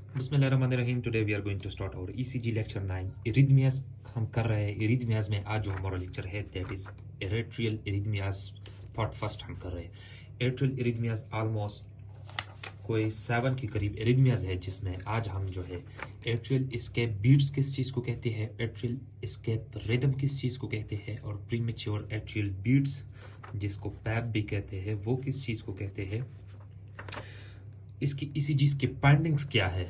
बिस्मिल्लाहिर्रहमानिर्रहीम। Today we are going to start our ECG lecture 9 arrhythmias हम कर रहे हैं। इरिथमियाज में आज जो हमारा लेक्चर है दैट इज एरेट्रियल इरिथमियाज पार्ट फर्स्ट हम कर रहे हैं। एरेट्रियल इरिथमियाज ऑलमोस्ट कोई 7 के करीब इरिथमियाज है जिसमें आज हम जो है एट्रियल स्केप बीट्स किस चीज़ को कहते हैं, एट्रियल स्केप रिदम किस चीज़ को कहते हैं और प्रीमेच्योर एट्रियल बीट्स जिसको पैप भी कहते हैं वो किस चीज़ को कहते हैं, इसकी ईसीजी के फाइंडिंग्स क्या है,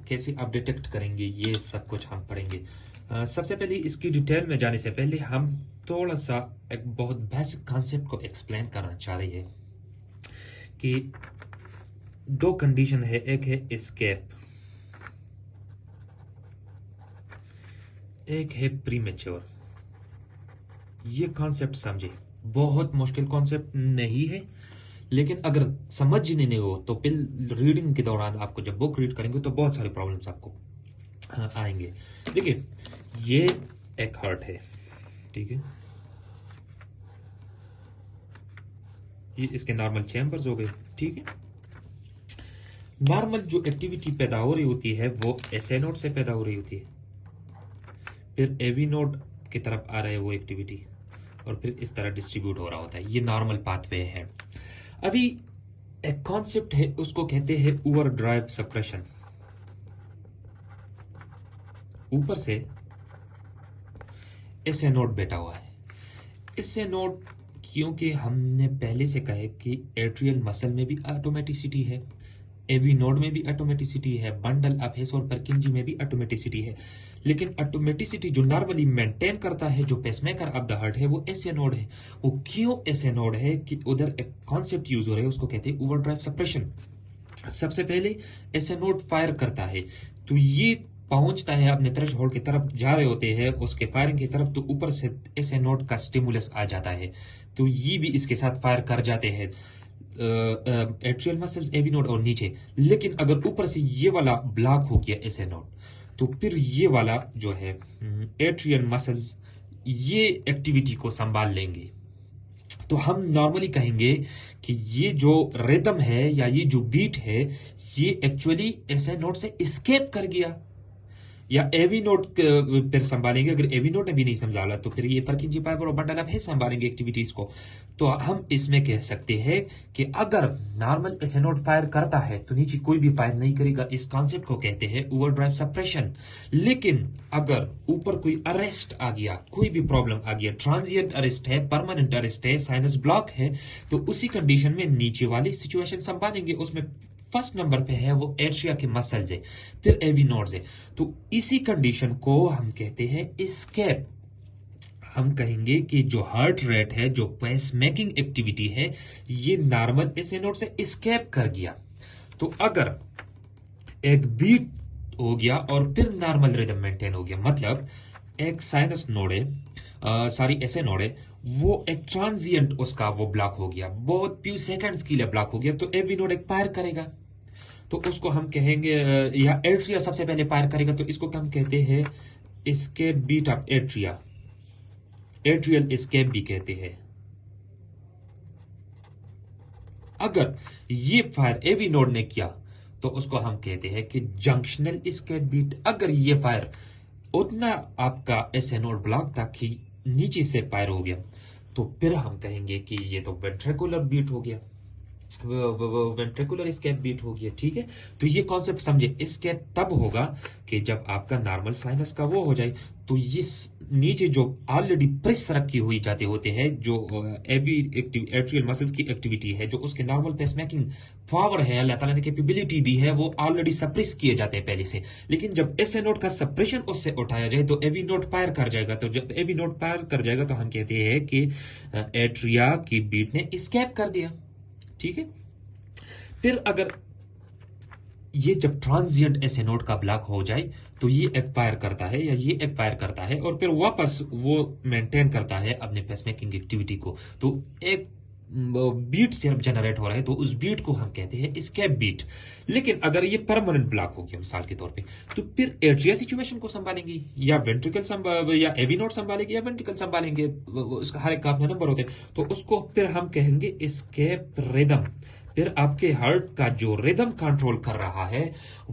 कैसे आप डिटेक्ट करेंगे, ये सब कुछ हम पढ़ेंगे। सबसे पहले इसकी डिटेल में जाने से पहले हम थोड़ा सा एक बहुत बेसिक कॉन्सेप्ट को एक्सप्लेन करना चाह रहे हैं कि दो कंडीशन है, एक है एस्केप, एक है प्रीमेच्योर। ये कॉन्सेप्ट समझे, बहुत मुश्किल कॉन्सेप्ट नहीं है, लेकिन अगर समझने नहीं हो तो फिर रीडिंग के दौरान आपको जब बुक रीड करेंगे तो बहुत सारे प्रॉब्लम्स आपको आएंगे। देखिए ये एक हार्ट है, ठीक है, ये इसके नॉर्मल चैम्बर्स हो गए, ठीक है। नॉर्मल जो एक्टिविटी पैदा हो रही होती है वो एसए नोड से पैदा हो रही होती है, फिर एवी नोड की तरफ आ रहा है वो एक्टिविटी और फिर इस तरह डिस्ट्रीब्यूट हो रहा होता है। ये नॉर्मल पाथवे है। अभी एक कॉन्सेप्ट है उसको कहते हैं ओवर ड्राइव सप्रेशन। ऊपर से एसए नोड बैठा हुआ है। एसए नोड क्योंकि हमने पहले से कहा है कि एट्रियल मसल में भी ऑटोमेटिसिटी है, एवी नोड में भी ऑटोमेटिसिटी है, बंडल ऑफ हेस और परकिंजी में भी ऑटोमेटिसिटी है, लेकिन ऑटोमेटिसिटी जो नॉर्मली मेंटेन करता है, जो पेसमेकर ऑफ द हार्ट है, वो एसए नोड है। वो क्यों एसए नोड है कि उधर एक कॉन्सेप्ट यूज हो रहा है, उसको कहते हैं ओवरड्राइव सप्रेशन। सबसे पहले एसए नोड फायर करता है तो ये पहुंचता है अपने थ्रेशोल्ड की तरफ, जा रहे होते हैं उसके फायरिंग की तरफ, तो ऊपर से एसए नोड का स्टिमुलस आ जाता है तो ये भी इसके साथ फायर कर जाते हैं, एट्रियल मसल्स, एवी नोड और नीचे। लेकिन अगर ऊपर से ये वाला ब्लॉक हो गया एसए नोड तो फिर ये वाला जो है एट्रियल मसल्स ये एक्टिविटी को संभाल लेंगे। तो हम नॉर्मली कहेंगे कि ये जो रिदम है या ये जो बीट है ये एक्चुअली एसए नोड से एस्केप कर गया, या एवी नोट फिर संभालेंगे। अगर एवी नोट ने भी नहीं संभाला तो फिर ये परकिंजी फाइबर और बंडल ऑफ हेस संभालेंगे एक्टिविटीज को। तो हम इसमें कह सकते हैं कि अगर नॉर्मल एसए नोट फायर करता है तो नीचे कोई भी फायर नहीं करेगा। इस कॉन्सेप्ट को कहते हैं ओवरड्राइव सप्रेशन। लेकिन अगर ऊपर कोई अरेस्ट आ गया, कोई भी प्रॉब्लम आ गया, ट्रांजिएंट अरेस्ट है, परमानेंट अरेस्ट है, साइनस ब्लॉक है, तो उसी कंडीशन में नीचे वाली सिचुएशन संभालेंगे। उसमें फर्स्ट नंबर पे है वो एट्रिया के मसल्स है, फिर एवी नोड्स है। तो इसी कंडीशन को हम कहते हैं एस्केप। हम कहेंगे कि जो हार्ट रेट है, जो पेस मेकिंग एक्टिविटी है, ये नॉर्मल एसए नोड से एस्केप कर गया। तो अगर एक बीट हो गया और फिर नॉर्मल रिदम मेंटेन हो गया, मतलब एक साइनस नोड है, सॉरी एसए नोड है, वो एक ट्रांजिएंट उसका वो ब्लॉक हो गया, बहुत फ्यू सेकंड्स के लिए ब्लॉक हो गया, तो एवी नोड एक फायर करेगा तो उसको हम कहेंगे, या एट्रिया सबसे पहले फायर करेगा तो इसको हम कहते हैं escape beat of atria, atrial escape भी कहते हैं। अगर ये फायर एवी नोड ने किया तो उसको हम कहते हैं कि जंक्शनल एस्केप बीट। अगर ये फायर उतना आपका एसए नोड ब्लॉक था कि नीचे से फायर हो गया तो फिर हम कहेंगे कि ये तो वेंट्रिकुलर बीट हो गया, वेंट्रिकुलर स्केप बीट हो गया, ठीक है। तो ये कॉन्सेप्ट समझे, स्केप तब होगा कि जब आपका नॉर्मल साइनस का वो हो जाए, तो ये नीचे जो ऑलरेडी प्रेस रखी हुई जाते होते हैं, जो एट्रियल मसल्स की एक्टिविटी है, जो उसके नॉर्मल पेसमेकिंग पावर है, अल्लाह ताला ने कैपेबिलिटी दी है, वो ऑलरेडी सप्रेस किए जाते हैं पहले से। लेकिन जब एसए नोड का सप्रेशन उससे उठाया जाए तो एवी नोड फायर कर जाएगा। तो जब एवी नोड फायर कर जाएगा तो हम कहते हैं कि एट्रिया की बीट ने स्केप कर दिया, ठीक है। फिर अगर ये जब ट्रांजिएंट एसए नोड का ब्लॉक हो जाए तो ये एक्सपायर करता है या ये एक्सपायर करता है और फिर वापस वो मेंटेन करता है अपने पेसमेकिंग एक्टिविटी को। तो एक बीट सिर्फ जनरेट हो रहा है तो उस बीट को हम कहते हैं एस्केप बीट। लेकिन अगर ये परमानेंट ब्लॉक हो गया मिसाल के तौर पे, तो फिर एट्रिया सिचुएशन को संभालेंगे या वेंट्रिकल या एवी नोड संभालेंगे या वेंट्रिकल संभालेंगे, उसका हर एक का अपना नंबर होते हैं। तो उसको फिर हम कहेंगे एस्केप रिदम, फिर आपके हार्ट का जो रिदम कंट्रोल कर रहा है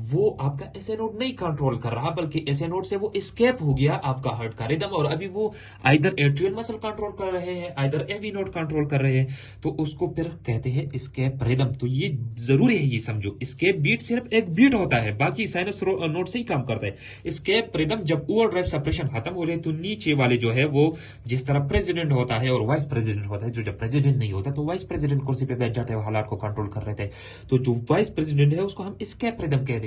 वो आपका एसए नोड नहीं कंट्रोल कर रहा, बल्कि एसए नोड से वो एस्केप हो गया आपका हार्ट का रिदम, और अभी वो आइदर एट्रियल मसल कंट्रोल कर रहे हैं, आइदर एवी नोड कंट्रोल कर रहे हैं, तो उसको फिर कहते हैं एस्केप रिदम। तो ये जरूरी है, ये समझो, एस्केप बीट सिर्फ एक बीट होता है, बाकी साइनस नोड से ही काम करता है। एस्केप रिदम जब ओवरड्राइव सप्रेशन खत्म हो जाए तो नीचे वाले जो है वो, जिस तरह प्रेसिडेंट होता है और वाइस प्रेसिडेंट होता है, जो जब प्रेसिडेंट नहीं होता तो वाइस प्रेसिडेंट कुर्सी पे बैठ जाते हैं, हालात को कंट्रोल कर रहे थे, तो जो वाइस प्रेसिडेंट है उसको हम एस्केप रिदम कहते हैं।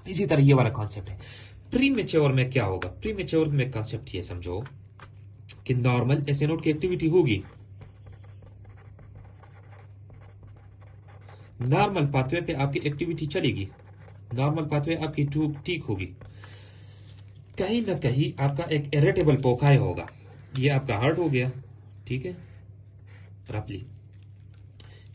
इसी तरह ये वाला कॉन्सेप्ट है। प्रीमेच्योर में क्या होगा? प्रीमेच्योर में कॉन्सेप्ट ये समझो कि नॉर्मल एसए नोड की एक्टिविटी होगी, नॉर्मल पाथवे पे आपकी एक्टिविटी चलेगी, नॉर्मल पाथवे आपकी ठीक होगी, कहीं ना कहीं आपका एक इरिटेबल पोकाई होगा। ये आपका हार्ट हो गया, ठीक है, रफली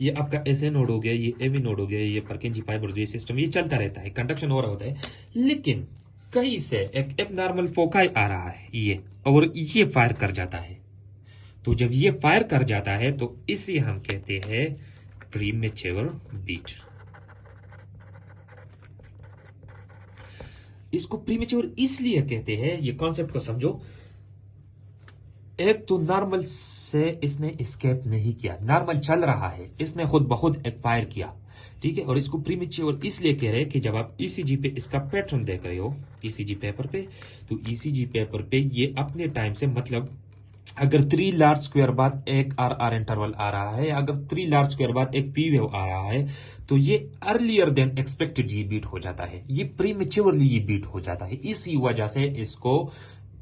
ये आपका एसए नोड हो गया, ये एवी नोड हो गया, ये परकिंजी फाइबर, ये सिस्टम ये चलता रहता है, कंडक्शन हो रहा होता है, लेकिन कहीं से एक एबनॉर्मल फोकाई आ रहा है ये, और ये फायर कर जाता है। तो जब ये फायर कर जाता है तो इसे हम कहते हैं प्रीमेच्योर बीट। इसको प्रीमेच्योर इसलिए कहते हैं, ये कॉन्सेप्ट को समझो, एक तो नॉर्मल से इसने एस्केप नहीं किया, नॉर्मल चल रहा है, इसने खुद ब खुद एक्वायर किया, ठीक है, और इसको प्रीमेच्योर इसलिए कह रहे हैं कि जब आप ईसीजी पे इसका पैटर्न देख रहे हो, ईसीजी पेपर पे, तो ईसीजी पेपर पे ये अपने टाइम से, मतलब अगर 3 लार्ज स्क्वायर बाद एक आर आर इंटरवल आ रहा है, अगर 3 लार्ज स्क्वायर बाद एक पी वेव आ रहा है, तो ये अर्लियर देन एक्सपेक्टेड ये बीट हो जाता है, ये प्रीमेच्योरली ये बीट हो जाता है, इसी वजह से इसको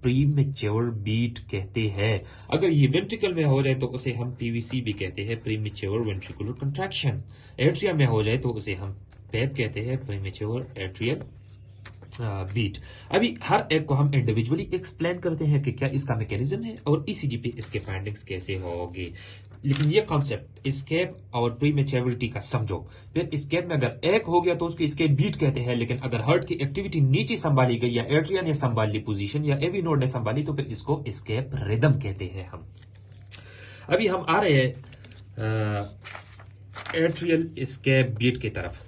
प्रीमेच्योर बीट कहते हैं। अगर ये वेंट्रिकल में हो जाए तो उसे हम पीवीसी भी कहते हैं, प्रीमेच्योर वेंट्रिकुलर कंट्रैक्शन। एट्रिया में हो जाए तो उसे हम पेप कहते हैं, प्रीमेच्योर एट्रियल बीट। अभी हर एक को हम इंडिविजुअली एक्सप्लेन करते हैं कि क्या इसका मैकेनिज्म है और ईसीजी पे इसके फाइंडिंग्स कैसे होंगे, लेकिन ये कॉन्सेप्ट एस्केप और प्रीमेच्योरिटी का समझो। फिर एस्केप में अगर एक हो गया तो उसको एस्केप बीट कहते हैं, लेकिन अगर हार्ट की एक्टिविटी नीचे संभाली गई या एट्रिया ने संभाली पोजीशन या एवी नोड ने संभाली तो फिर इसको एस्केप रिदम कहते हैं हम। अभी हम आ रहे हैं एट्रियल एस्केप बीट की तरफ,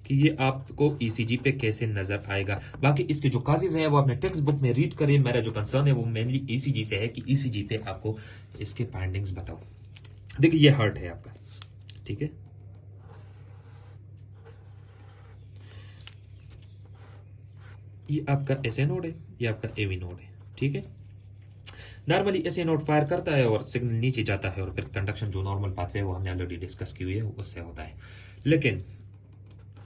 कि ये आपको ईसीजी पे कैसे नजर आएगा। बाकी इसके जो काजेज हैं वो आपने टेक्स्ट बुक में रीड करें, मेरा जो कंसर्न है वो मेनली ईसीजी से है कि ईसीजी पे आपको इसके फाइंडिंग्स बताओ। देखिए ये हार्ट है आपका, ठीक है, ये आपका एसए नोड है, ये आपका एवी नोड है, ठीक है। नॉर्मली एसए नोड फायर करता है और सिग्नल नीचे जाता है, और फिर कंडक्शन जो नॉर्मल पाथवे है वो हमने ऑलरेडी डिस्कस की हुई है, उससे होता है। लेकिन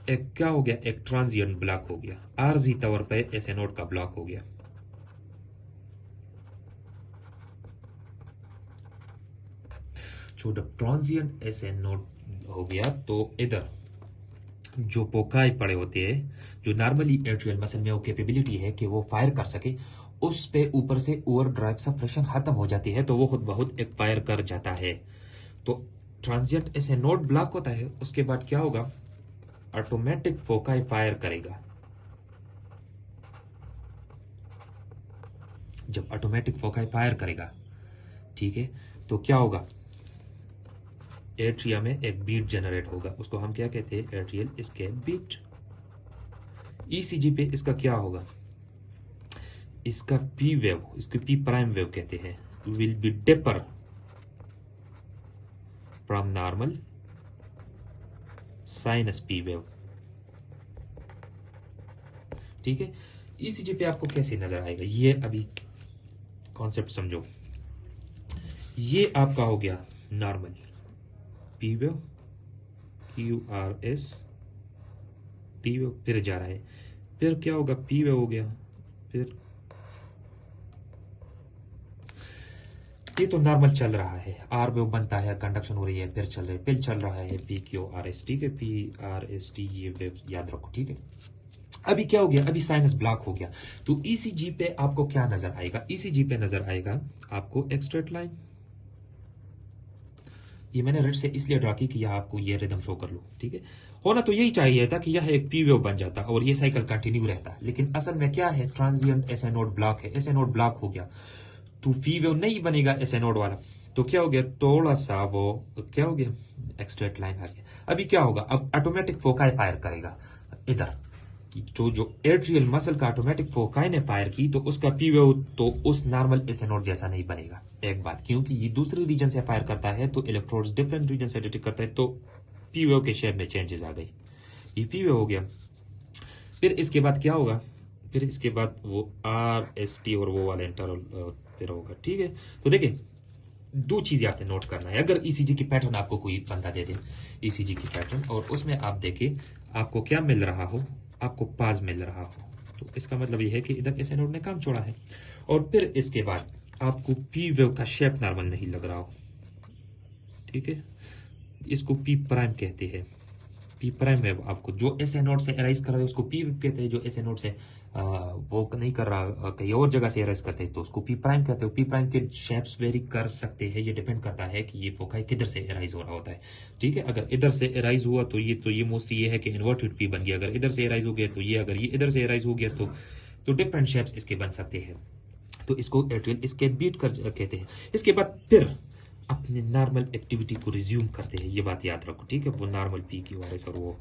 एक क्या हो गया, एक ट्रांजिएंट ब्लॉक हो गया, आरजी तौर पे एसए नोड का ब्लॉक हो गया। जब ट्रांजिएंट एसए नोड हो गया तो इधर जो पोकाई पड़े होते हैं, जो नॉर्मली एट्रियल मसल में वो कैपेबिलिटी है कि वो फायर कर सके, उस पे ऊपर से ओवर ड्राइव सप्रेशन खत्म हो जाती है, तो वो खुद बहुत एक्सपायर कर जाता है। तो ट्रांजिएंट एसए नोड ब्लॉक होता है, उसके बाद क्या होगा, ऑटोमेटिक फोकाई फायर करेगा। जब ऑटोमेटिक फोकाई फायर करेगा, ठीक है, तो क्या होगा, एट्रिया में एक बीट जनरेट होगा, उसको हम क्या कहते हैं, एट्रियल एस्केप बीट। ईसीजी पे इसका क्या होगा, इसका पी वेव, इसको पी प्राइम वेव कहते हैं, will be deeper from normal sinus P wave, ठीक है। ईसीजी पे आपको कैसे नजर आएगा, ये अभी कॉन्सेप्ट समझो। ये आपका हो गया normal P wave, Q R S P wave, फिर जा रहा है, फिर क्या होगा, पी वेव हो गया, फिर ये तो नॉर्मल चल रहा है, आर वेव बनता है, कंडक्शन हो रही है, फिर चल रही है, फिर चल रहा है पी क्यू आर एस, ठीक है, पी आर एस टी, ये वेव याद रखो, ठीक है। अभी क्या हो गया, अभी साइनस ब्लॉक हो गया, तो ईसीजी पे आपको क्या नजर आएगा, ईसीजी पे नजर आएगा आपको एक स्ट्रेट लाइन। ये मैंने रेड से इसलिए ड्रा की कि यह आपको ये रिदम शो कर लो, ठीक है। होना तो यही चाहिए था कि यह एक पी वेव बन जाता और ये साइकिल कंटिन्यू रहता, लेकिन असल में क्या है, ट्रांजिएंट एसए नोड ब्लॉक है, एसए नोड ब्लॉक हो गया तो पी वेव नहीं बनेगा एसए नोड वाला, तो क्या हो गया, थोड़ा सा वो क्या हो गया, एक्सट्रेट लाइन आ गया। अभी क्या होगा, अब ऑटोमेटिक फोकाई फायर करेगा इधर, जो एट्रियल मसल का ऑटोमेटिक फोकाई ने फायर की, तो उसका पी वेव तो उस नॉर्मल एस नोड जैसा नहीं बनेगा। एक बात, क्योंकि ये दूसरे रीजन से फायर करता है तो इलेक्ट्रोड्स डिफरेंट रीजन से डिटेक्ट करता है, तो पी वेव के शेप में चेंजेस आ गई। ये पी वेव हो गया। फिर इसके बाद क्या होगा, फिर इसके बाद वो आर एस टी और वो वाला इंटरवल फिर होगा। ठीक है, तो देखिए दो चीजें आपने नोट करना है। अगर ईसीजी की पैटर्न आपको कोई बंदा दे दे, ईसीजी की पैटर्न, और उसमें आप देखें आपको क्या मिल रहा हो, आपको पाज मिल रहा हो, तो इसका मतलब ये है कि इधर एस नोड ने काम छोड़ा है। और फिर इसके बाद आपको पी वेव का शेप नॉर्मल नहीं लग रहा हो, ठीक है, इसको पी प्राइम कहते हैं। पी प्राइम वेव आपको जो एस नोड से एराइज कर रहा है उसको पी वेव कहते हैं, जो एस नोड से वो नहीं कर रहा कहीं और जगह से एराइज करते हैं तो उसको पी प्राइम कहते हो। पी प्राइम के शेप्स वेरी कर सकते हैं, ये डिपेंड करता है कि ये फोकाई किधर से एराइज हो रहा होता है। ठीक है, अगर इधर से एराइज हुआ तो ये मोस्टली ये है कि इन्वर्टेड पी बन गया। अगर इधर से एराइज हो गया तो ये, अगर ये इधर से एराइज हो गया तो डिफरेंट शेप्स इसके बन सकते हैं। तो इसको एट्रियल इसके बीट कर कहते हैं। इसके बाद फिर अपने नॉर्मल एक्टिविटी को रिज्यूम करते हैं, ये बात याद रखो। ठीक है, वो नॉर्मल पी की वायरस और वो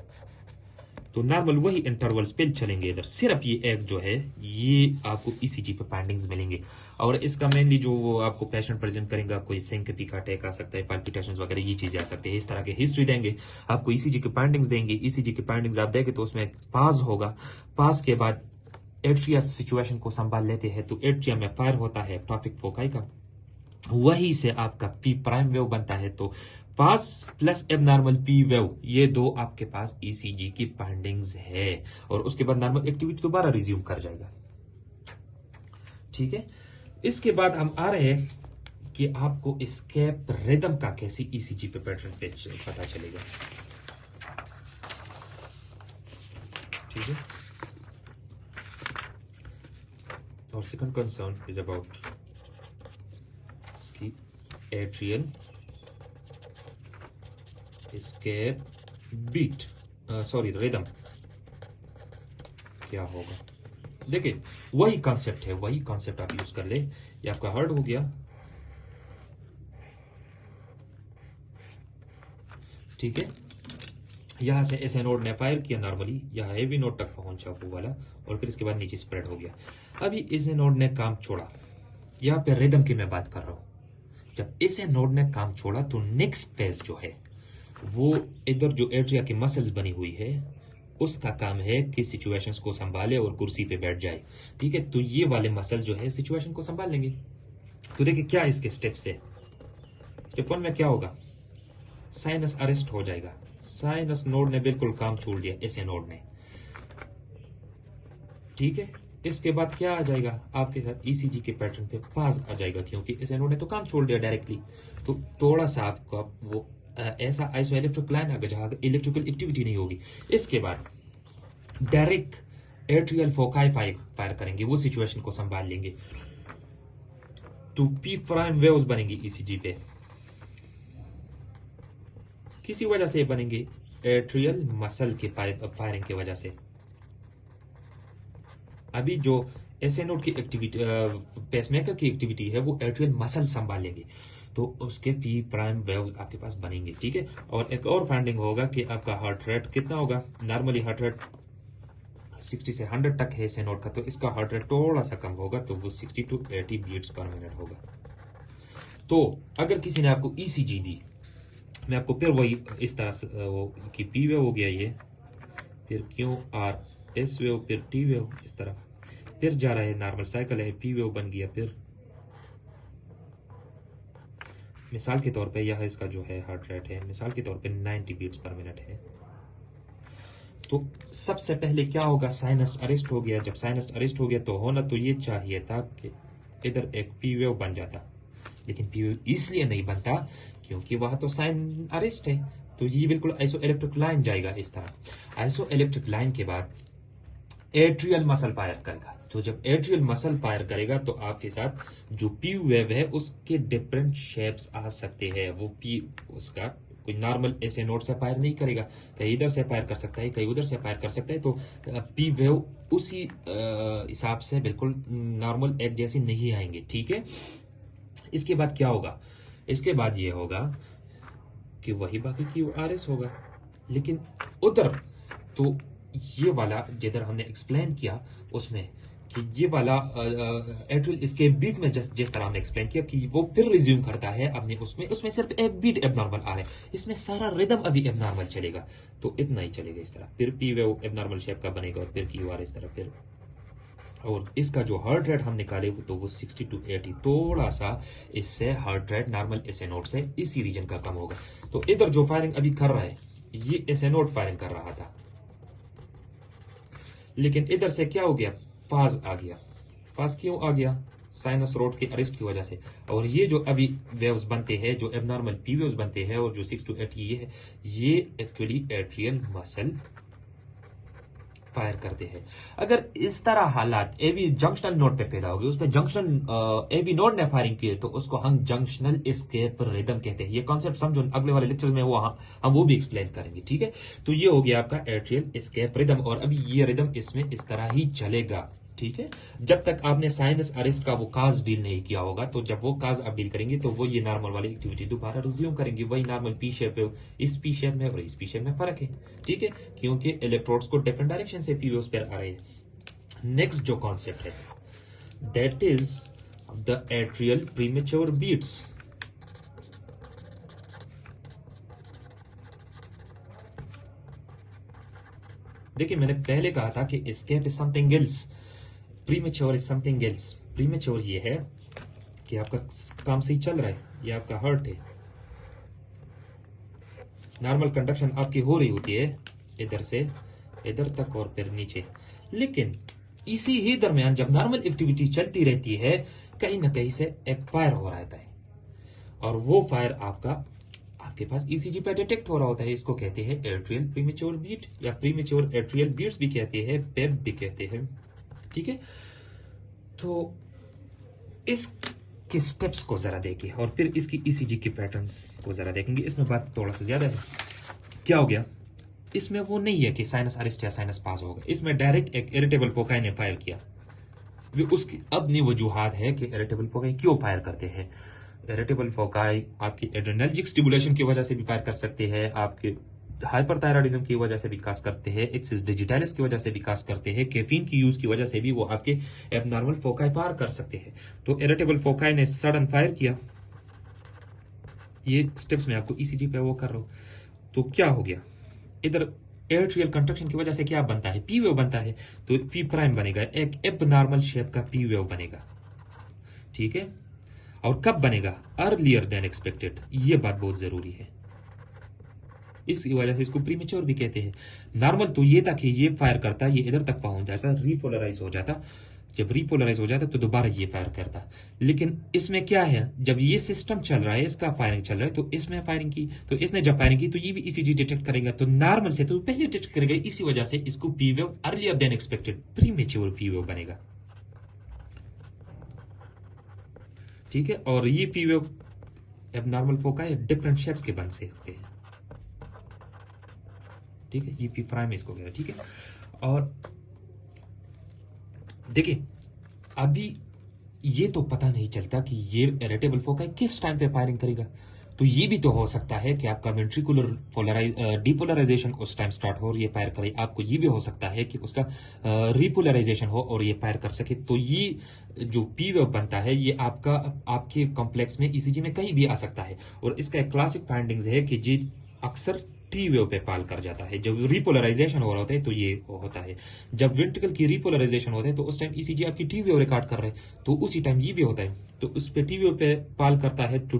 तो नॉर्मल वही इंटरवल्स पे चलेंगे इधर। सिर्फ ये एक जो है ये आपको ईसीजी पे फाइंडिंग्स मिलेंगे, और इसका मेनली जो वो आपको पेशेंट प्रेजेंट करेंगे, आपको सिंकोपी का अटैक आ सकता है, पाल्पिटेशंस वगैरह ये चीजें आ सकती है। इस तरह के हिस्ट्री देंगे आपको, ईसीजी की फाइंडिंग्स देंगे। ईसीजी की फाइंडिंग्स आप देंगे तो उसमें पास होगा, पास के बाद एट्रिया सिचुएशन को संभाल लेते हैं, तो एट्रिया में फायर होता है टॉपिक फोकाई का, वही से आपका पी प्राइम वेव बनता है। तो पास प्लस एबनॉर्मल पी वेव, ये दो आपके पास ईसीजी की फाइंडिंग्स है, और उसके बाद नॉर्मल एक्टिविटी दोबारा रिज्यूम कर जाएगा। ठीक है, इसके बाद हम आ रहे हैं कि आपको एस्केप रिदम का कैसे ईसीजी पे पैटर्न पे पता चलेगा। ठीक है, और सेकंड कंसर्न इज अबाउट की atrial escape beat, sorry rhythm क्या होगा। देखिए वही कॉन्सेप्ट है, वही कॉन्सेप्ट आप यूज कर ले। ये आपका हार्ड हो गया, ठीक है, यहां से ऐसे नोड ने फायर किया नॉर्मली, यहां हेवी नोड तक पहुंचा वो वाला, और फिर इसके बाद नीचे स्प्रेड हो गया। अभी इसे नोड ने काम छोड़ा, यहाँ पे रिदम की मैं बात कर रहा हूं। जब इसे नोड ने काम छोड़ा तो नेक्स्ट फेज जो है वो इधर जो एट्रिया की मसल्स बनी हुई है उसका काम है कि सिचुएशंस को संभाले और कुर्सी पे बैठ जाए। ठीक है, तो ये वाले मसल जो है सिचुएशन को संभाल लेंगे। तो देखिए क्या इसके स्टेप्स है। स्टेप 1 में क्या होगा, साइनस अरेस्ट हो जाएगा। साइनस नोड ने बिल्कुल काम छोड़ दिया ऐसे नोड ने। ठीक है, इसके बाद क्या आ जाएगा आपके साथ ईसीजी के पैटर्न पे पास आ जाएगा, क्योंकि ऐसे नोड ने तो काम छोड़ दिया डायरेक्टली। तो थोड़ा सा आपका वो ऐसा आइसो इलेक्ट्रिक लाइन आगे जहां इलेक्ट्रिकल एक्टिविटी नहीं होगी। इसके बाद डायरेक्ट एट्रियल फोकाई फायर करेंगे, वो सिचुएशन को संभाल लेंगे। तो पी प्राइम वेव्स बनेंगी ईसीजी पे, किसी वजह से बनेंगे, एट्रियल मसल के फायरिंग की वजह से। अभी जो एसए नोड की एक्टिविटी पेसमेकर की एक्टिविटी है वो एट्रियल मसल संभाल लेंगे, तो उसके पी प्राइम वेव्स आपके पास बनेंगे। ठीक है, और एक और फाइंडिंग होगा कि आपका हार्ट रेट कितना होगा। नॉर्मली हार्ट रेट 60 से 100 तक है एसए नोड का, तो इसका हार्ट रेट थोड़ा सा कम होगा, तो वो 60 to 80 बीट्स पर मिनट होगा। तो अगर किसी ने आपको ईसीजी दी, मैं आपको फिर वही इस तरह से वो कि पी वेव हो गया ये, फिर क्यू आर एस वेव, फिर टी वेव, इस तरह फिर जा रहा है, नॉर्मल साइकिल है, पी वेव बन गया। फिर मिसाल के तौर पे यह इसका जो है हार्ट रेट है, मिसाल के तौर पे 90 बीट्स पर मिनट है। तो सबसे पहले क्या होगा, साइनस अरेस्ट हो गया। जब साइनस अरेस्ट हो गया तो होना तो ये चाहिए था कि इधर एक पी वेव बन जाता, लेकिन पी वेव इसलिए नहीं बनता क्योंकि वहां तो साइन अरेस्ट है। तो ये बिल्कुल आइसो इलेक्ट्रिक लाइन जाएगा इस तरह। आइसो इलेक्ट्रिक लाइन के बाद एट्रियल मसल फायर करेगा। तो जब एट्रियल मसल फायर करेगा तो आपके साथ जो पी वेव है उसके डिफरेंट शेप्स आ सकते हैं। वो पी उसका कोई नॉर्मल ऐसे नोड से फायर नहीं करेगा, कहीं इधर से फायर कर सकता है, कहीं उधर से फायर कर सकता है। तो पी वेव उसी हिसाब से बिल्कुल नॉर्मल एक जैसे नहीं आएंगे। ठीक है, इसके बाद क्या होगा, इसके बाद ये होगा कि वही बाकी QRS होगा। लेकिन उधर तो ये वाला जिधर हमने एक्सप्लेन किया उसमें कि ये वाला एट्रियल इसके बीट में जिस तरह हमने एक्सप्लेन किया कि वो फिर रिज्यूम करता है अपने उसमें सिर्फ एक बीट एबनॉर्मल आ रहा है, इसमें सारा रिदम अभी एबनॉर्मल चलेगा, तो इतना ही चलेगा इस तरह। फिर पी वेव एबनॉर्मल शेप का बनेगा और फिर QR इस तरह। फिर और इसका जो हार्ट रेट हम निकाले तो वो 60 to 80, थोड़ा सा इससे heart rate normal SA node से इसी रीजन का कम होगा। तो इधर जो फायरिंग अभी कर रहा है ये एसए नोट फायरिंग कर रहा था, लेकिन इधर से क्या हो गया, फाज आ गया। फाज क्यों आ गया, साइनस रोड के अरेस्ट की वजह से। और ये जो अभी वेव्स बनते हैं, जो एबनॉर्मल पी वेव्स बनते हैं और जो 6 to 8 ये है, ये एक्चुअली एट्रियल मसल फायर करते हैं। अगर इस तरह हालात एवी जंक्शनल नोड पे पैदा होगी, उसमें जंक्शन एवी नोड ने फायरिंग की है, तो उसको हम जंक्शनल एस्केप रिदम कहते हैं। ये कॉन्सेप्ट समझो, अगले वाले लेक्चर्स में हम वो भी एक्सप्लेन करेंगे, ठीक है। तो ये हो गया आपका एट्रियल एस्केप रिदम, और अभी ये रिदम इसमें इस तरह ही चलेगा, ठीक है, जब तक आपने साइनस अरेस्ट का वो काज डील नहीं किया होगा। तो जब वो काज आप डील करेंगे तो वो ये नॉर्मल वाली एक्टिविटी दोबारा रिज्यूम करेंगे, वही नॉर्मल पी शेप है। इस पी शेप में और इस पी शेप में फर्क है, ठीक है, क्योंकि इलेक्ट्रोड्स को डिफरेंट डायरेक्शन से पी वेव्स पर आ रहे हैं। नेक्स्ट जो कॉन्सेप्ट है that is the atrial premature beats. देखिए मैंने पहले कहा था कि escape is something else, premature is something else. Premature ये है कि आपका काम सही चल रहा है, ये आपका हार्ट है, नॉर्मल कंडक्शन आपकी हो रही होती है इधर से इधर तक और फिर नीचे, लेकिन इसी ही दरमियान जब नॉर्मल एक्टिविटी चलती रहती है कहीं ना कहीं से एक फायर हो रहता है, और वो फायर आपके पास ईसीजी पे डिटेक्ट हो रहा होता है। इसको कहते हैं एट्रियल प्रीमेच्योर बीट, या प्रीमेच्योर एट्रियल बीट्स भी कहते हैं, पेप भी कहते हैं, ठीक है। तो इसके स्टेप्स को जरा देखिए और फिर इसकी ईसीजी के पैटर्न्स को जरा देखेंगे। इसमें बात थोड़ा सा ज्यादा है। क्या हो गया, इसमें वो नहीं है कि साइनस अरेस्ट या साइनस पास होगा, इसमें डायरेक्ट एक इरिटेबल फोकाई ने फायर किया। उसकी अपनी वजूहात है कि इरिटेबल फोकाई क्यों फायर करते हैं। इरिटेबल फोकाई आपकी एड्रेनर्जिक स्टिमुलेशन की वजह से भी फायर कर सकते हैं, आपके हाइपरथायराइडिज्म की वजह से विकास करते हैं, एक्सिस डिजिटालिस की वजह से विकास करते हैं, कैफीन की यूज की वजह से भी वो आपके एबनॉर्मल फोकाई पार कर सकते हैं। तो इरिटेबल फोकाई ने सडन फायर किया, ये स्टेप्स में आपको ईसीजी पे वो कर रहा हूं। तो क्या हो गया, इधर एट्रियल कंट्रक्शन की वजह से क्या बनता है, पी वेव बनता है, तो पी प्राइम बनेगा, एक एबनॉर्मल शेप का पी वेव बनेगा, ठीक है। और कब बनेगा, अर्लियर देन एक्सपेक्टेड, ये बात बहुत जरूरी है। इसकी वजह से इसको प्रीमेच्योर भी कहते हैं। नॉर्मल तो ये था कि ये फायर करता, ये इधर तक पहुंच जाता, रीपोलराइज हो जाता, जब रीपोलराइज हो जाता तो दोबारा ये फायर करता। लेकिन इसमें क्या है, जब ये सिस्टम चल रहा है, इसका फायरिंग चल रहा है, तो इसमें फायरिंग की, तो इसने जब फायरिंग की तो ये भी ईसीजी डिटेक्ट करेगा, तो नॉर्मल से तो पहले डिटेक्ट करेगा, इसी वजह से इसको P wave earlier then expected premature P wave बनेगा, ठीक है। और ये P wave abnormal foci different shapes के बन सकते हैं, ठीक है, ये पी प्राइम इसको कह रहा है, ठीक है। और देखिए अभी ये तो पता नहीं चलता कि ये इरिटेबल फोकाई किस टाइम पे फायरिंग करेगा, तो ये भी तो हो सकता है कि आपका वेंट्रिकुलर डिपोलराइजेशन उस टाइम स्टार्ट हो और ये फायर करे, आपको ये भी हो सकता है कि उसका रिपोलराइजेशन हो और ये फायर कर सके। तो ये जो पी वेव बनता है ये आपके कॉम्प्लेक्स में ईसीजी में कहीं भी आ सकता है, और इसका एक क्लासिक फाइंडिंग्स है कि जी अक्सर टी वेव पे पाल कर जाता है। जब रिपोलराइजेशन हो रहा होता है तो ये होता है, जब वेंट्रिकल की रिपोलराइजेशन होता है तो उस टाइम ईसीजी आपकी टी वेव रिकॉर्ड कर रहे हैं, तो उसी टाइम ये भी होता है, तो उस पे टी वेव पे पाल करता है। तो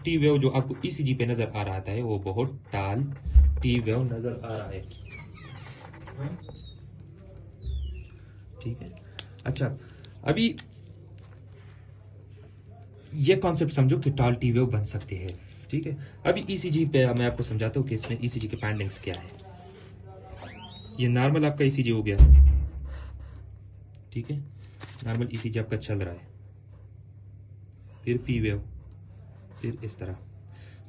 टी वेव जो आपको ईसीजी पे नजर आ रहा है वो बहुत टाल टी वेव नजर आ रहा है, ठीक है। अच्छा अभी ये कॉन्सेप्ट समझो कि टाल टी वेव बन सकती है, ठीक है। अभी ईसीजी पे मैं आपको समझाता हूँ कि इसमें ईसीजी के फाइंडिंग्स क्या है। ये नॉर्मल आपका ईसीजी हो गया, ठीक है, नॉर्मल ईसीजी आपका चल रहा है, फिर पी वेव, फिर इस तरह,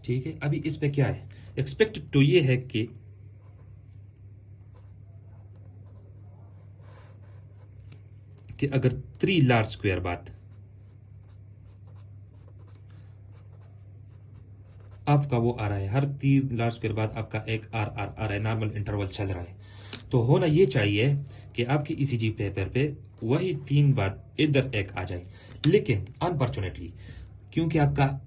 ठीक है। अभी इस पे क्या है, एक्सपेक्टेड तो ये है कि अगर 3 लार्ज स्क्वायर बात आपका वो आ रहा है, हर 3 लार्ज स्क्वायर बाद आपका एक आर आर आ रहा है, नॉर्मल इंटरवल चल रहा है। तो होना ये चाहिए कि आपकी ईसीजी पेपर पे वही 3 बात इधर एक आ जाए, लेकिन अनफॉर्चुनेटली क्योंकि आपका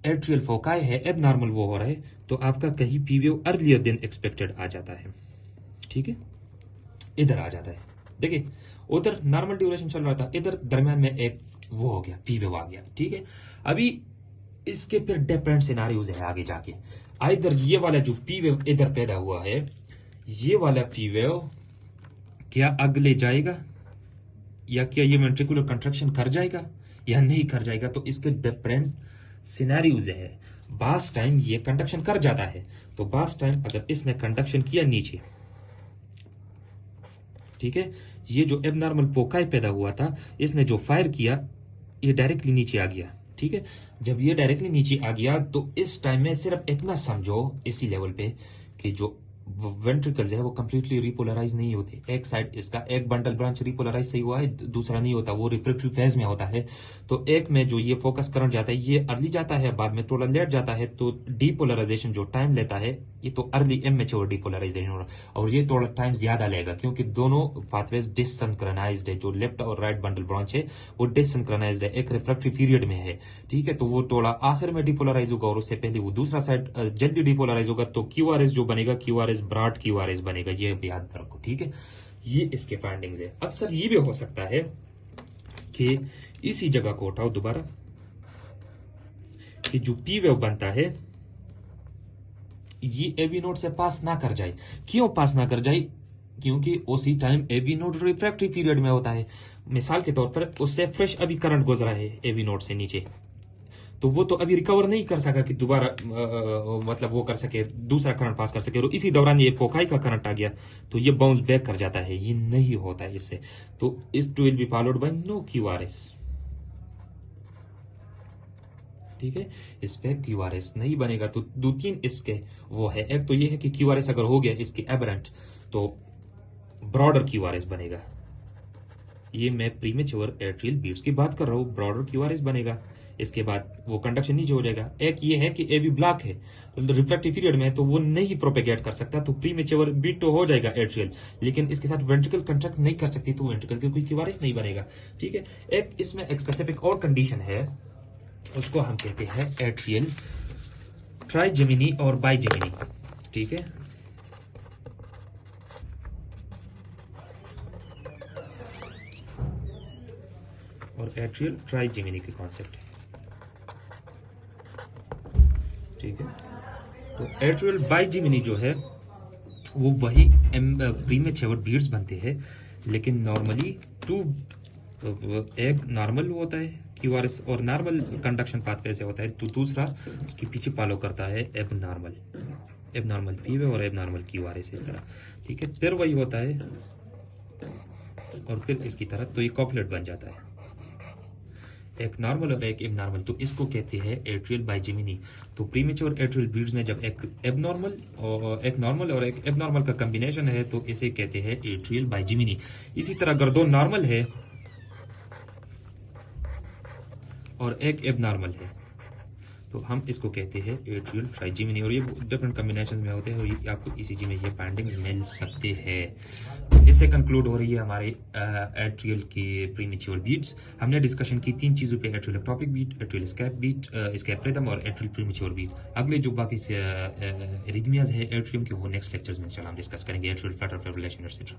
एट्रियल फोकाई है, एब नॉर्मल वो हो रहा है, तो आपका कहीं पीवेव अर्लियर देन एक्सपेक्टेड आ जाता है। ठीक है, इधर आ जाता है। देखिए उधर नॉर्मल ड्यूरेशन चल रहा था, इधर दरमियान में एक वो हो गया, पीवेव आ गया। ठीक है, अभी इसके फिर डिफरेंट सिनारियोज है आगे जाके। इधर ये वाला जो पीवेव इधर पैदा हुआ है, ये वाला पीवेव क्या अगले जाएगा, या क्या ये वेंट्रिकुलर कंट्रैक्शन कर जाएगा या नहीं कर जाएगा, तो इसके डिफरेंट सिनेरियोज है। बास टाइम ये कंडक्शन कर जाता है, तो बास टाइम अगर इसने कंडक्शन किया नीचे, ठीक है, ये जो एबनॉर्मल पोकाई पैदा हुआ था, इसने जो फायर किया ये डायरेक्टली नीचे आ गया। ठीक है, जब ये डायरेक्टली नीचे आ गया तो इस टाइम में सिर्फ इतना समझो इसी लेवल पे कि जो वेंट्रिकल्स है वो कंप्लीटली रिपोलराइज नहीं होते। एक साइड इसका एक बंडल ब्रांच रिपोलराइज सही हुआ है, दूसरा नहीं होता, वो रिफ्रैक्टरी फेज में होता है। तो एक में जो ये फोकस करंट जाता है ये अर्ली जाता है, बाद में थोड़ा लेट जाता है, तो डीपोलराइजेशन जो टाइम लेता है ये तो अर्ली इमेच्योर डीपोलराइजेशन हो रहा है, और ये थोड़ा टाइम ज्यादा लेगा क्योंकि दोनों पाथवेज डिससिंक्रोनाइज्ड है। जो लेफ्ट और राइट बंडल ब्रांच है वो डिससिंक्रोनाइज्ड है, एक रिफ्रैक्टरी पीरियड में है। ठीक है, तो वो थोड़ा आखिर में डिपोलराइज होगा और उससे पहले वो दूसरा साइड जल्दी डिपोलराइज होगा, तो क्यूआरएस जो बनेगा क्यूआरएस ब्रॉड क्यूआरएस बनेगा, ये याद रखो। ठीक है, ये इसके फाइंडिंग्स है। अक्सर ये भी हो सकता है कि इसी जगह को उठाओ दोबारा, कि जो पी वेव बनता है ये एवी नोड से पास ना कर जाए। क्यों पास ना कर जाए? क्योंकि उसी time AV node refractory period में होता है। मिसाल के तौर पर उससे फ्रेश अभी करंट गुजरा है एवी नोड से नीचे, तो वो तो अभी रिकवर नहीं कर सका कि दोबारा मतलब वो कर सके, दूसरा करंट पास कर सके, और इसी दौरान ये फोकाई का करंट आ गया तो ये बाउंस बैक कर जाता है। ये नहीं होता है इससे, तो इस too will be followed by no QRS. ठीक है, इस पे क्यूआरएस नहीं बनेगा। तो दो तीन इसके वो है, एक तो ये है कि क्यूआरएस अगर हो गया इसके एबरेंट तो ब्रॉडर क्यूआरएस बनेगा। ये मैं प्रीमेच्योर एट्रियल बीट्स की बात कर रहा हूँ, ब्रॉडर क्यूआरएस बनेगा। इसके बाद वो कंडक्शन नीचे हो जाएगा। एक ये है कि एवी ब्लॉक है, रिफ्रैक्टिव पीरियड में है, तो वो नहीं प्रोपेगेट कर सकता, तो प्रीमेच्योर बीट तो हो जाएगा एट्रियल, लेकिन इसके साथ वेंट्रिकल कंट्रैक्ट नहीं कर सकती, तो वेंट्रिकल के कोई क्यूआरएस नहीं बनेगा। ठीक है, एक इसमें एक स्पेसिफिक और कंडीशन है, उसको हम कहते हैं एट्रियल ट्राइजेमिनी और बाइजेमिनी। ठीक है, और एट्रियल ट्राइजेमिनी के कॉन्सेप्ट है। ठीक है, तो एट्रियल बाइजेमिनी जो है वो वही प्रीमेच्योर बीट्स बनते हैं, लेकिन नॉर्मली टू, एक नॉर्मल होता है क्यूआरएस और नॉर्मल कंडक्शन पाथवे से होता है, तो दूसरा उसके पीछे फॉलो करता है एबनॉर्मल पीवे और एबनॉर्मल क्यूआरएस, इस तरह। ठीक है, फिर वही होता है और फिर इसकी तरह, तो ये कॉपलेट बन जाता है, एक नॉर्मल और एक एबनॉर्मल, तो इसको कहते हैं एट्रियल बाइजेमिनी। तो प्रीमेच्योर एट्रियल बीट्स में जब एक एबनॉर्मल और एक नॉर्मल और एक एबनॉर्मल का कॉम्बिनेशन है तो इसे कहते हैं एट्रियल बाइजेमिनी। इसी तरह अगर दो नॉर्मल है और एक एबनॉर्मल है तो हम इसको कहते हैं एट्रियल ट्राइजेमिनी, और ये डिफरेंट कॉम्बिनेशन में होते हैं, और ये आपको ईसीजी में ये फाइंडिंग्स मिल सकते हैं। तो इससे कंक्लूड हो रही है हमारे एट्रियल के प्रीमेच्योर बीट्स। हमने डिस्कशन की 3 चीज़ों पे, atrial ectopic beat, atrial escape beat, escape rhythm और एट्रियल प्रीमेच्योर बीट। अगले जो बाकी एरिथमियाज है एट्रियम के, वो नेक्स्ट लेक्चर्स में इंशाल्लाह हम डिस्कस करेंगे, एट्रियल फ्लटर फिब्रिलेशन एक्सेट्रा।